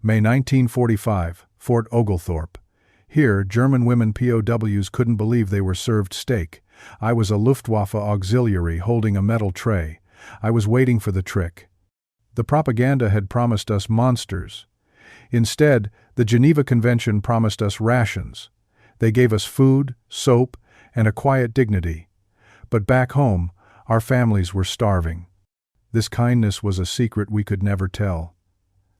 May 1945, Fort Oglethorpe. Here, German women POWs couldn't believe they were served steak. I was a Luftwaffe auxiliary holding a metal tray. I was waiting for the trick. The propaganda had promised us monsters. Instead, the Geneva Convention promised us rations. They gave us food, soap, and a quiet dignity. But back home, our families were starving. This kindness was a secret we could never tell.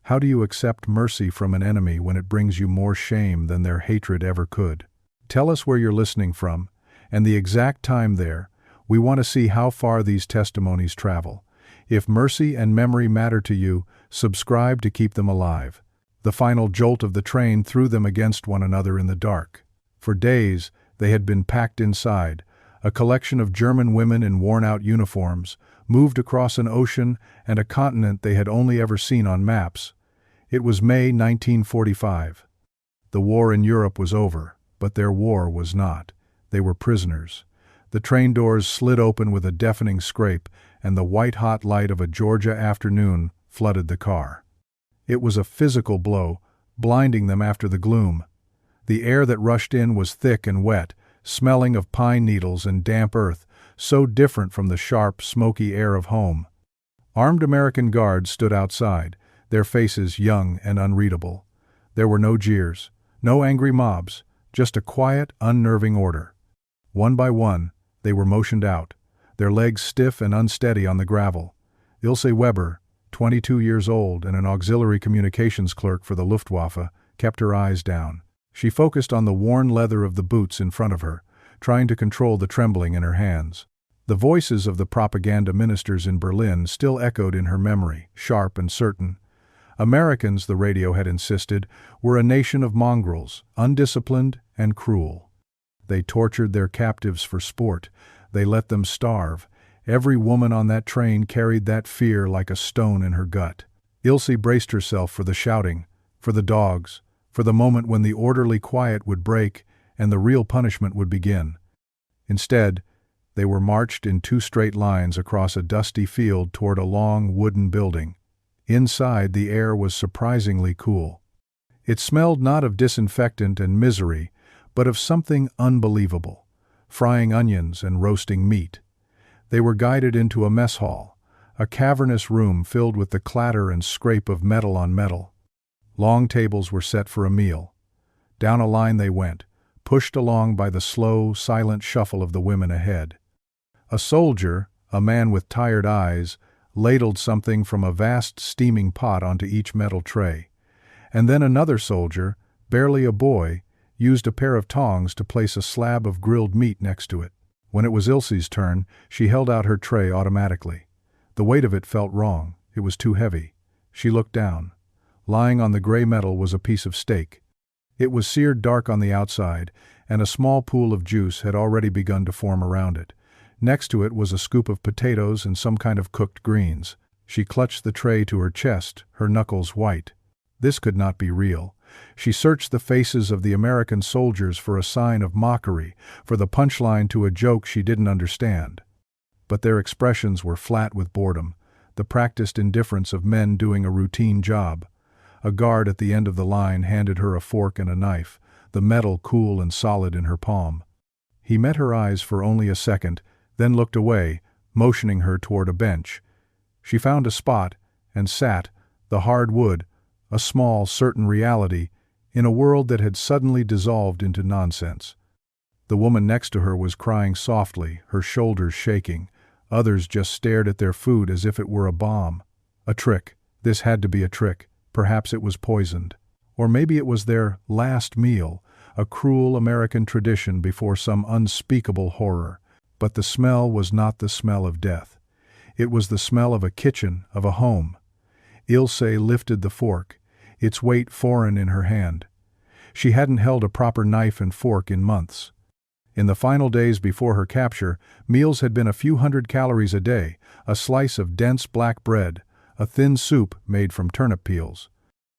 How do you accept mercy from an enemy when it brings you more shame than their hatred ever could? Tell us where you're listening from, and the exact time there. We want to see how far these testimonies travel. If mercy and memory matter to you, subscribe to keep them alive. The final jolt of the train threw them against one another in the dark. For days, they had been packed inside. A collection of German women in worn-out uniforms, moved across an ocean and a continent they had only ever seen on maps. It was May 1945. The war in Europe was over, but their war was not. They were prisoners. The train doors slid open with a deafening scrape, and the white-hot light of a Georgia afternoon flooded the car. It was a physical blow, blinding them after the gloom. The air that rushed in was thick and wet, smelling of pine needles and damp earth, so different from the sharp, smoky air of home. Armed American guards stood outside, their faces young and unreadable. There were no jeers, no angry mobs, just a quiet, unnerving order. One by one, they were motioned out, their legs stiff and unsteady on the gravel. Ilse Weber, 22 years old and an auxiliary communications clerk for the Luftwaffe, kept her eyes down. She focused on the worn leather of the boots in front of her, trying to control the trembling in her hands. The voices of the propaganda ministers in Berlin still echoed in her memory, sharp and certain. Americans, the radio had insisted, were a nation of mongrels, undisciplined and cruel. They tortured their captives for sport. They let them starve. Every woman on that train carried that fear like a stone in her gut. Ilse braced herself for the shouting, for the dogs, for the moment when the orderly quiet would break and the real punishment would begin. Instead, they were marched in two straight lines across a dusty field toward a long wooden building. Inside, the air was surprisingly cool. It smelled not of disinfectant and misery, but of something unbelievable, frying onions and roasting meat. They were guided into a mess hall, a cavernous room filled with the clatter and scrape of metal on metal. Long tables were set for a meal. Down a line they went, pushed along by the slow, silent shuffle of the women ahead. A soldier, a man with tired eyes, ladled something from a vast steaming pot onto each metal tray. And then another soldier, barely a boy, used a pair of tongs to place a slab of grilled meat next to it. When it was Ilse's turn, she held out her tray automatically. The weight of it felt wrong. It was too heavy. She looked down. Lying on the gray metal was a piece of steak. It was seared dark on the outside, and a small pool of juice had already begun to form around it. Next to it was a scoop of potatoes and some kind of cooked greens. She clutched the tray to her chest, her knuckles white. This could not be real. She searched the faces of the American soldiers for a sign of mockery, for the punchline to a joke she didn't understand. But their expressions were flat with boredom, the practiced indifference of men doing a routine job. A guard at the end of the line handed her a fork and a knife, the metal cool and solid in her palm. He met her eyes for only a second, then looked away, motioning her toward a bench. She found a spot and sat, the hard wood, a small, certain reality, in a world that had suddenly dissolved into nonsense. The woman next to her was crying softly, her shoulders shaking. Others just stared at their food as if it were a bomb. A trick. This had to be a trick. Perhaps it was poisoned. Or maybe it was their last meal, a cruel American tradition before some unspeakable horror. But the smell was not the smell of death. It was the smell of a kitchen, of a home. Ilse lifted the fork, its weight foreign in her hand. She hadn't held a proper knife and fork in months. In the final days before her capture, meals had been a few hundred calories a day, a slice of dense black bread, a thin soup made from turnip peels.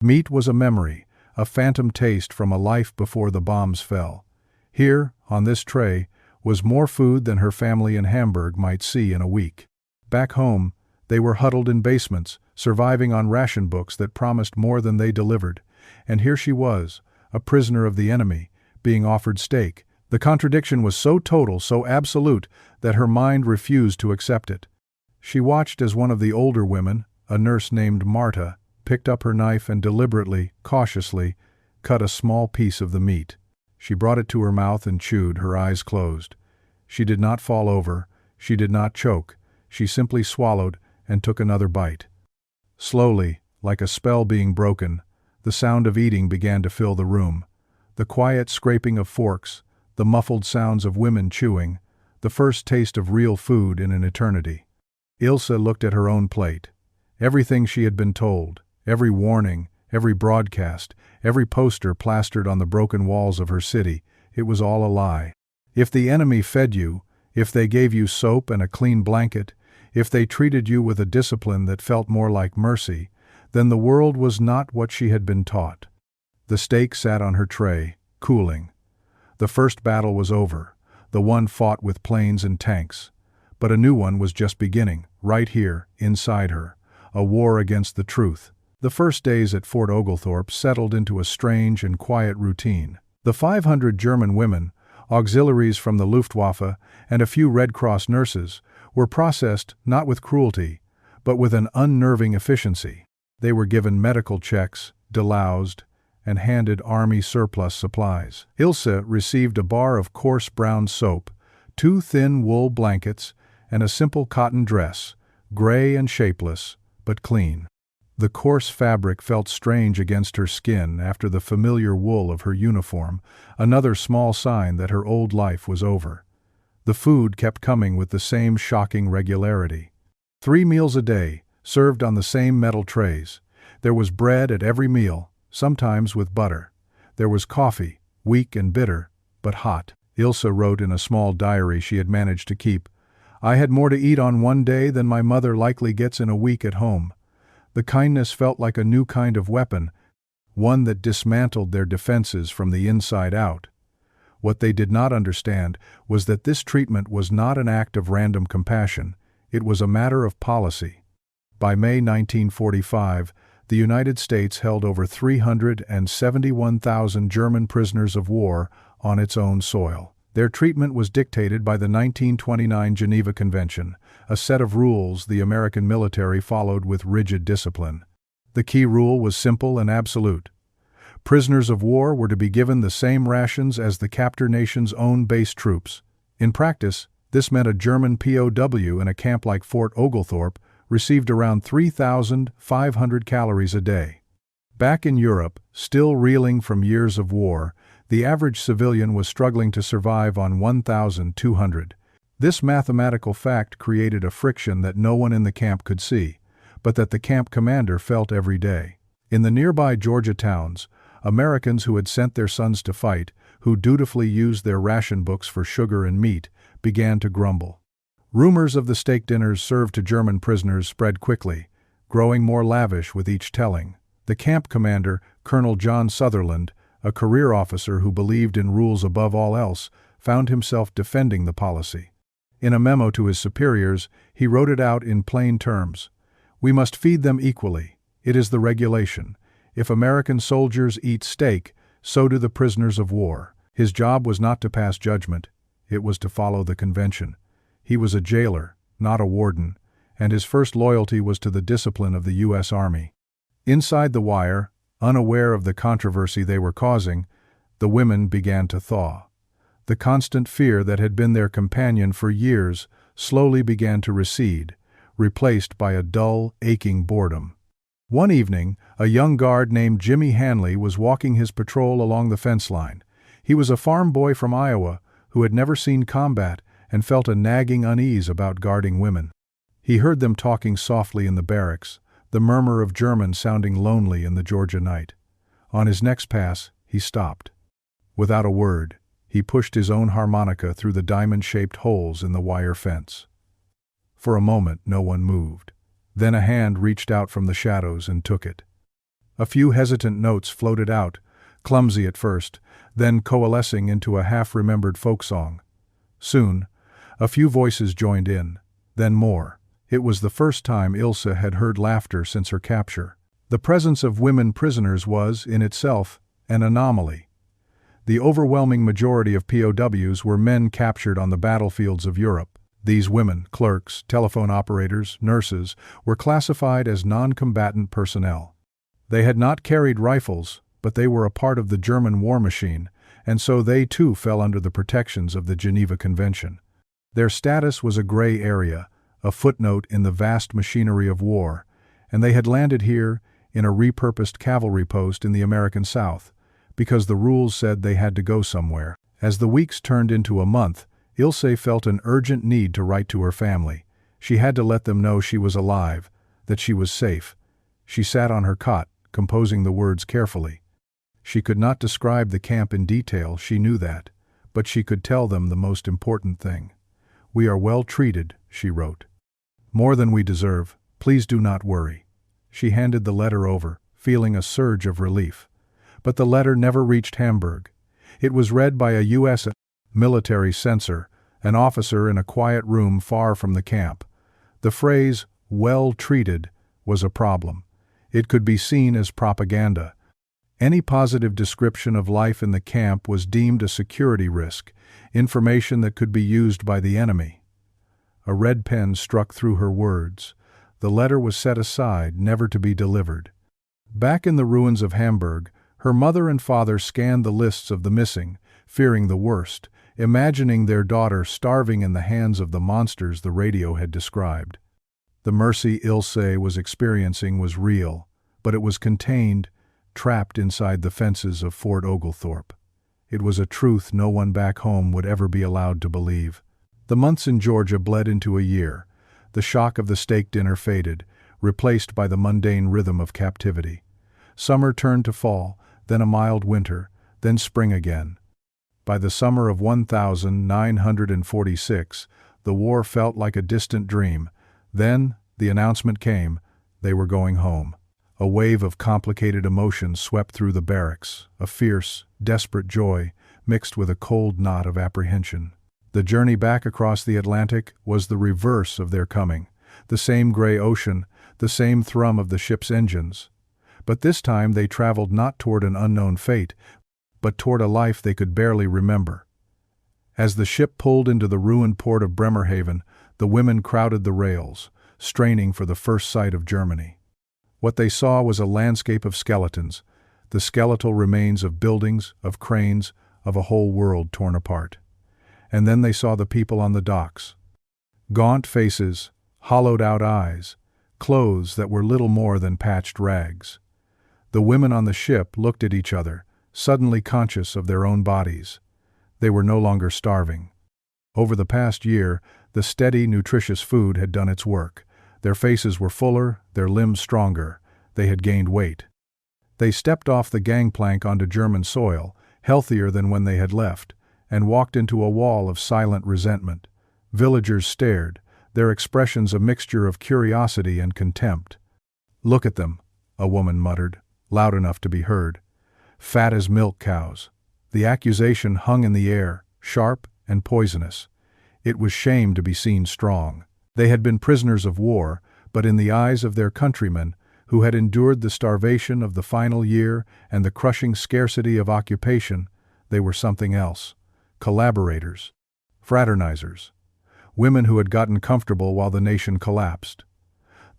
Meat was a memory, a phantom taste from a life before the bombs fell. Here, on this tray, was more food than her family in Hamburg might see in a week. Back home, they were huddled in basements, surviving on ration books that promised more than they delivered. And here she was, a prisoner of the enemy, being offered steak. The contradiction was so total, so absolute, that her mind refused to accept it. She watched as one of the older women, a nurse named Marta, picked up her knife and deliberately, cautiously, cut a small piece of the meat. She brought it to her mouth and chewed, her eyes closed. She did not fall over, she did not choke, she simply swallowed and took another bite. Slowly, like a spell being broken, the sound of eating began to fill the room. The quiet scraping of forks, the muffled sounds of women chewing, the first taste of real food in an eternity. Ilse looked at her own plate. Everything she had been told, every warning, every broadcast, every poster plastered on the broken walls of her city, it was all a lie. If the enemy fed you, if they gave you soap and a clean blanket, if they treated you with a discipline that felt more like mercy, then the world was not what she had been taught. The steak sat on her tray, cooling. The first battle was over, the one fought with planes and tanks. But a new one was just beginning, right here, inside her, a war against the truth. The first days at Fort Oglethorpe settled into a strange and quiet routine. The 500 German women, auxiliaries from the Luftwaffe, and a few Red Cross nurses, were processed not with cruelty, but with an unnerving efficiency. They were given medical checks, deloused, and handed army surplus supplies. Ilse received a bar of coarse brown soap, 2 thin wool blankets, and a simple cotton dress, gray and shapeless, but clean. The coarse fabric felt strange against her skin after the familiar wool of her uniform, another small sign that her old life was over. The food kept coming with the same shocking regularity. 3 meals a day, served on the same metal trays. There was bread at every meal, sometimes with butter. There was coffee, weak and bitter, but hot. Ilse wrote in a small diary she had managed to keep, "I had more to eat on one day than my mother likely gets in a week at home." The kindness felt like a new kind of weapon, one that dismantled their defenses from the inside out. What they did not understand was that this treatment was not an act of random compassion, it was a matter of policy. By May 1945, the United States held over 371,000 German prisoners of war on its own soil. Their treatment was dictated by the 1929 Geneva Convention, a set of rules the American military followed with rigid discipline. The key rule was simple and absolute. Prisoners of war were to be given the same rations as the captor nation's own base troops. In practice, this meant a German POW in a camp like Fort Oglethorpe received around 3,500 calories a day. Back in Europe, still reeling from years of war, the average civilian was struggling to survive on 1,200. This mathematical fact created a friction that no one in the camp could see, but that the camp commander felt every day. In the nearby Georgia towns, Americans who had sent their sons to fight, who dutifully used their ration books for sugar and meat, began to grumble. Rumors of the steak dinners served to German prisoners spread quickly, growing more lavish with each telling. The camp commander, Colonel John Sutherland, a career officer who believed in rules above all else, found himself defending the policy. In a memo to his superiors, he wrote it out in plain terms. "We must feed them equally. It is the regulation. If American soldiers eat steak, so do the prisoners of war." His job was not to pass judgment, it was to follow the convention. He was a jailer, not a warden, and his first loyalty was to the discipline of the U.S. Army. Inside the wire, unaware of the controversy they were causing, the women began to thaw. The constant fear that had been their companion for years slowly began to recede, replaced by a dull, aching boredom. One evening, a young guard named Jimmy Hanley was walking his patrol along the fence line. He was a farm boy from Iowa who had never seen combat and felt a nagging unease about guarding women. He heard them talking softly in the barracks, the murmur of German sounding lonely in the Georgia night. On his next pass, he stopped. Without a word, he pushed his own harmonica through the diamond-shaped holes in the wire fence. For a moment, no one moved. Then a hand reached out from the shadows and took it. A few hesitant notes floated out, clumsy at first, then coalescing into a half-remembered folk song. Soon, a few voices joined in, then more, It was the first time Ilse had heard laughter since her capture. The presence of women prisoners was, in itself, an anomaly. The overwhelming majority of POWs were men captured on the battlefields of Europe. These women, clerks, telephone operators, nurses, were classified as non-combatant personnel. They had not carried rifles, but they were a part of the German war machine, and so they too fell under the protections of the Geneva Convention. Their status was a gray area, a footnote in the vast machinery of war, and they had landed here in a repurposed cavalry post in the American South, because the rules said they had to go somewhere. As the weeks turned into a month, Ilse felt an urgent need to write to her family. She had to let them know she was alive, that she was safe. She sat on her cot, composing the words carefully. She could not describe the camp in detail, she knew that, but she could tell them the most important thing. "We are well treated," she wrote. "More than we deserve. Please do not worry." She handed the letter over, feeling a surge of relief. But the letter never reached Hamburg. It was read by a U.S. military censor, an officer in a quiet room far from the camp. The phrase, "well treated," was a problem. It could be seen as propaganda. Any positive description of life in the camp was deemed a security risk, information that could be used by the enemy. A red pen struck through her words. The letter was set aside, never to be delivered. Back in the ruins of Hamburg, her mother and father scanned the lists of the missing, fearing the worst, imagining their daughter starving in the hands of the monsters the radio had described. The mercy Ilse was experiencing was real, but it was contained, trapped inside the fences of Fort Oglethorpe. It was a truth no one back home would ever be allowed to believe. The months in Georgia bled into a year. The shock of the steak dinner faded, replaced by the mundane rhythm of captivity. Summer turned to fall, then a mild winter, then spring again. By the summer of 1946, the war felt like a distant dream. Then, the announcement came, they were going home. A wave of complicated emotions swept through the barracks, a fierce, desperate joy mixed with a cold knot of apprehension. The journey back across the Atlantic was the reverse of their coming, the same gray ocean, the same thrum of the ship's engines. But this time they traveled not toward an unknown fate, but toward a life they could barely remember. As the ship pulled into the ruined port of Bremerhaven, the women crowded the rails, straining for the first sight of Germany. What they saw was a landscape of skeletons, the skeletal remains of buildings, of cranes, of a whole world torn apart. And then they saw the people on the docks. Gaunt faces, hollowed-out eyes, clothes that were little more than patched rags. The women on the ship looked at each other, suddenly conscious of their own bodies. They were no longer starving. Over the past year, the steady, nutritious food had done its work. Their faces were fuller, their limbs stronger. They had gained weight. They stepped off the gangplank onto German soil, healthier than when they had left, and walked into a wall of silent resentment. Villagers stared, their expressions a mixture of curiosity and contempt. "Look at them," a woman muttered, loud enough to be heard. "Fat as milk cows." The accusation hung in the air, sharp and poisonous. It was shame to be seen strong. They had been prisoners of war, but in the eyes of their countrymen, who had endured the starvation of the final year and the crushing scarcity of occupation, they were something else. Collaborators. Fraternizers. Women who had gotten comfortable while the nation collapsed.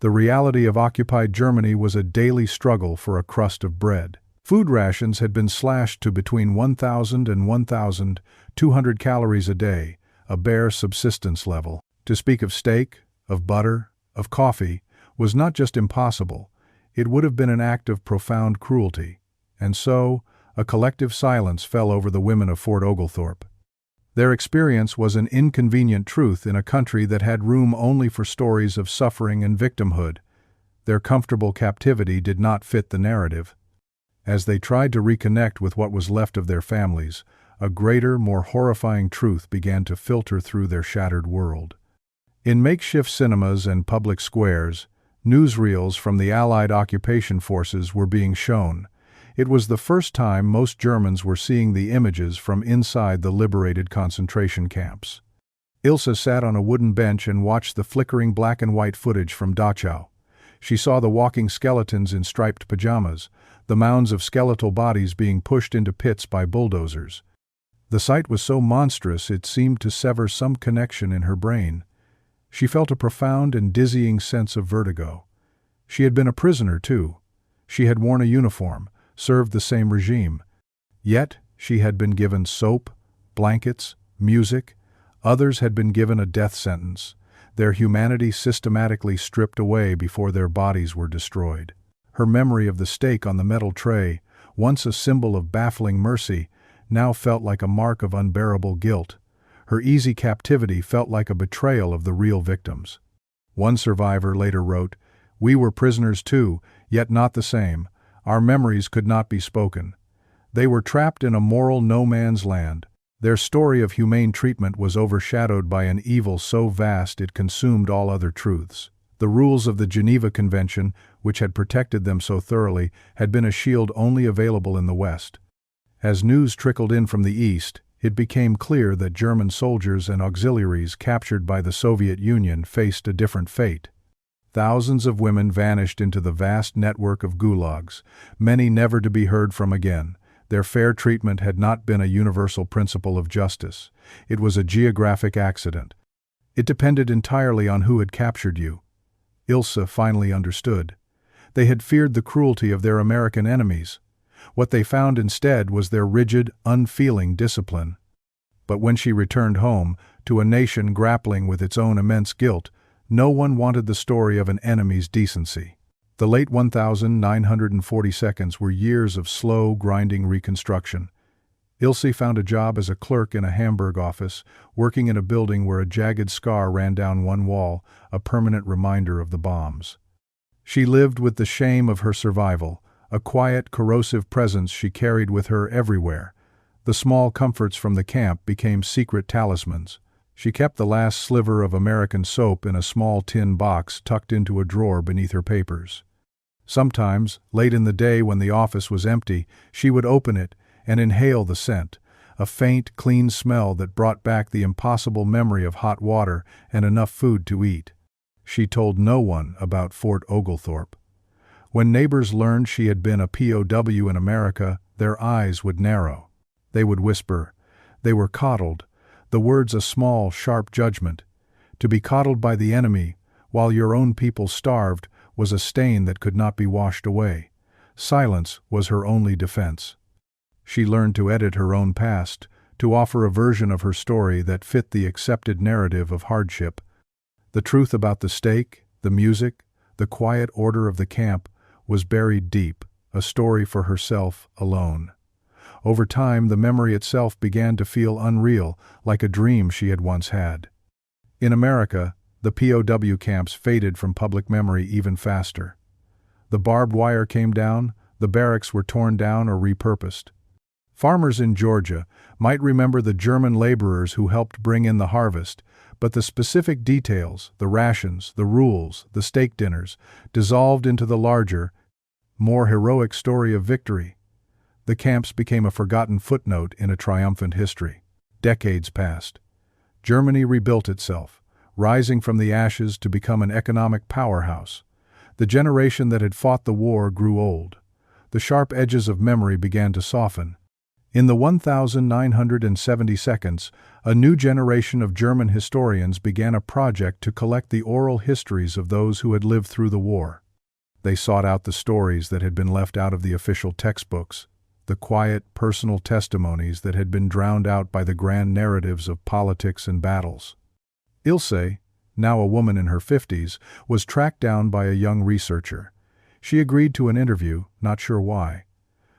The reality of occupied Germany was a daily struggle for a crust of bread. Food rations had been slashed to between 1,000 and 1,200 calories a day, a bare subsistence level. To speak of steak, of butter, of coffee, was not just impossible, it would have been an act of profound cruelty. And so, a collective silence fell over the women of Fort Oglethorpe. Their experience was an inconvenient truth in a country that had room only for stories of suffering and victimhood. Their comfortable captivity did not fit the narrative. As they tried to reconnect with what was left of their families, a greater, more horrifying truth began to filter through their shattered world. In makeshift cinemas and public squares, newsreels from the Allied occupation forces were being shown. It was the first time most Germans were seeing the images from inside the liberated concentration camps. Ilse sat on a wooden bench and watched the flickering black and white footage from Dachau. She saw the walking skeletons in striped pajamas, the mounds of skeletal bodies being pushed into pits by bulldozers. The sight was so monstrous it seemed to sever some connection in her brain. She felt a profound and dizzying sense of vertigo. She had been a prisoner, too. She had worn a uniform, served the same regime. Yet she had been given soap, blankets, music. Others had been given a death sentence, their humanity systematically stripped away before their bodies were destroyed. Her memory of the stake on the metal tray, once a symbol of baffling mercy, now felt like a mark of unbearable guilt. Her easy captivity felt like a betrayal of the real victims. One survivor later wrote, "We were prisoners too, yet not the same. Our memories could not be spoken. They were trapped in a moral no man's land. Their story of humane treatment was overshadowed by an evil so vast it consumed all other truths. The rules of the Geneva Convention, which had protected them so thoroughly, had been a shield only available in the West. As news trickled in from the East, it became clear that German soldiers and auxiliaries captured by the Soviet Union faced a different fate. Thousands of women vanished into the vast network of gulags, many never to be heard from again. Their fair treatment had not been a universal principle of justice. It was a geographic accident. It depended entirely on who had captured you. Ilse finally understood. They had feared the cruelty of their American enemies. What they found instead was their rigid, unfeeling discipline. But when she returned home, to a nation grappling with its own immense guilt, no one wanted the story of an enemy's decency. The late 1940 seconds were years of slow, grinding reconstruction. Ilse found a job as a clerk in a Hamburg office, working in a building where a jagged scar ran down one wall, a permanent reminder of the bombs. She lived with the shame of her survival, a quiet, corrosive presence she carried with her everywhere. The small comforts from the camp became secret talismans. She kept the last sliver of American soap in a small tin box tucked into a drawer beneath her papers. Sometimes, late in the day when the office was empty, she would open it and inhale the scent, a faint, clean smell that brought back the impossible memory of hot water and enough food to eat. She told no one about Fort Oglethorpe. When neighbors learned she had been a POW in America, their eyes would narrow. They would whisper, "They were coddled," the words a small, sharp judgment. To be coddled by the enemy, while your own people starved, was a stain that could not be washed away. Silence was her only defense. She learned to edit her own past, to offer a version of her story that fit the accepted narrative of hardship. The truth about the stake, the music, the quiet order of the camp was buried deep, a story for herself alone. Over time, the memory itself began to feel unreal, like a dream she had once had. In America, the POW camps faded from public memory even faster. The barbed wire came down, the barracks were torn down or repurposed. Farmers in Georgia might remember the German laborers who helped bring in the harvest, but the specific details, the rations, the rules, the steak dinners, dissolved into the larger, more heroic story of victory. The camps became a forgotten footnote in a triumphant history. Decades passed. Germany rebuilt itself, rising from the ashes to become an economic powerhouse. The generation that had fought the war grew old. The sharp edges of memory began to soften. In the 1970 seconds, a new generation of German historians began a project to collect the oral histories of those who had lived through the war. They sought out the stories that had been left out of the official textbooks, the quiet, personal testimonies that had been drowned out by the grand narratives of politics and battles. Ilse, now a woman in her 50s, was tracked down by a young researcher. She agreed to an interview, not sure why.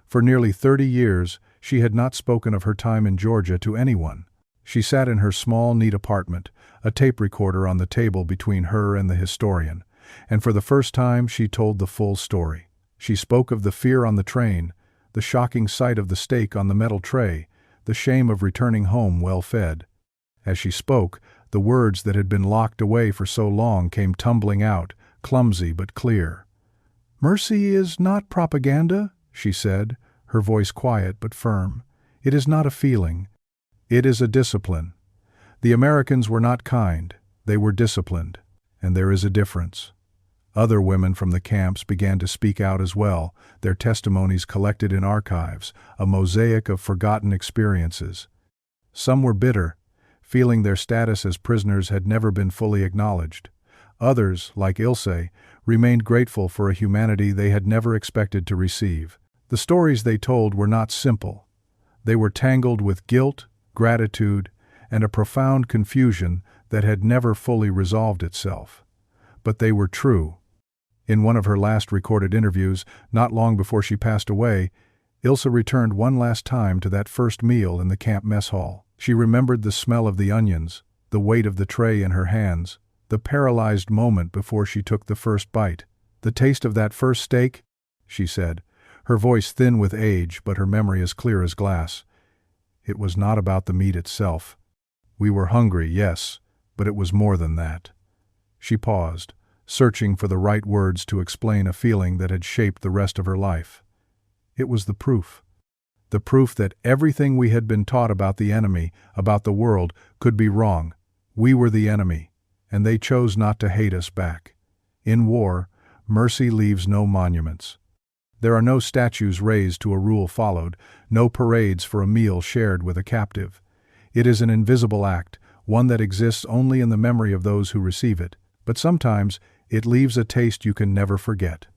For nearly 30 years, she had not spoken of her time in Georgia to anyone. She sat in her small, neat apartment, a tape recorder on the table between her and the historian, and for the first time she told the full story. She spoke of the fear on the train, the shocking sight of the steak on the metal tray, the shame of returning home well-fed. As she spoke, the words that had been locked away for so long came tumbling out, clumsy but clear. "Mercy is not propaganda," she said, her voice quiet but firm. "It is not a feeling. It is a discipline. The Americans were not kind, they were disciplined, and there is a difference. Other women from the camps began to speak out as well, their testimonies collected in archives, a mosaic of forgotten experiences. Some were bitter, feeling their status as prisoners had never been fully acknowledged. Others, like Ilse, remained grateful for a humanity they had never expected to receive. The stories they told were not simple. They were tangled with guilt, gratitude, and a profound confusion that had never fully resolved itself. But they were true. In one of her last recorded interviews, not long before she passed away, Ilse returned one last time to that first meal in the camp mess hall. She remembered the smell of the onions, the weight of the tray in her hands, the paralyzed moment before she took the first bite. The taste of that first steak, she said, her voice thin with age but her memory as clear as glass. It was not about the meat itself. We were hungry, yes, but it was more than that. She paused, searching for the right words to explain a feeling that had shaped the rest of her life. It was the proof. The proof that everything we had been taught about the enemy, about the world, could be wrong. We were the enemy, and they chose not to hate us back. In war, mercy leaves no monuments. There are no statues raised to a rule followed, no parades for a meal shared with a captive. It is an invisible act, one that exists only in the memory of those who receive it, but sometimes it leaves a taste you can never forget.